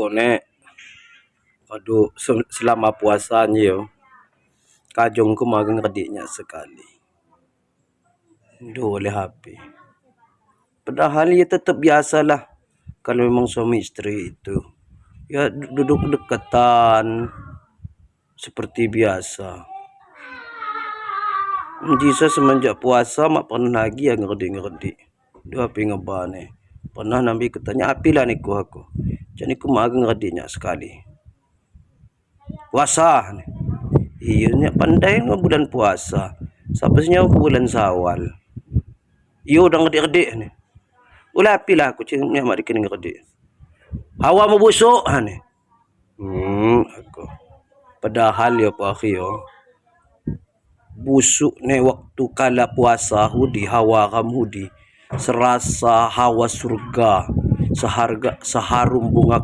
aku nek aduh selama puasanya yo kajongku magang rediknya sekali oleh HP. Padahal ya tetap biasalah kalau memang suami istri itu ya duduk dekatan seperti biasa. Jisa semenjak puasa mak pernah lagi yang ngerdi dua api ngebane pernah nabi katanya api lah niku aku jadi ku magang ngerdinya sekali puasa iya pandai no bulan puasa sabesnya bulan Sawal iyo udah ngerdi nih ulah api lah aku cingnya mak dikin ngerdi hawa mau busuk nih aku padahal ya pak yo busuk nih waktu kala puasa hudi hawa kamu hudi serasa hawa surga seharum bunga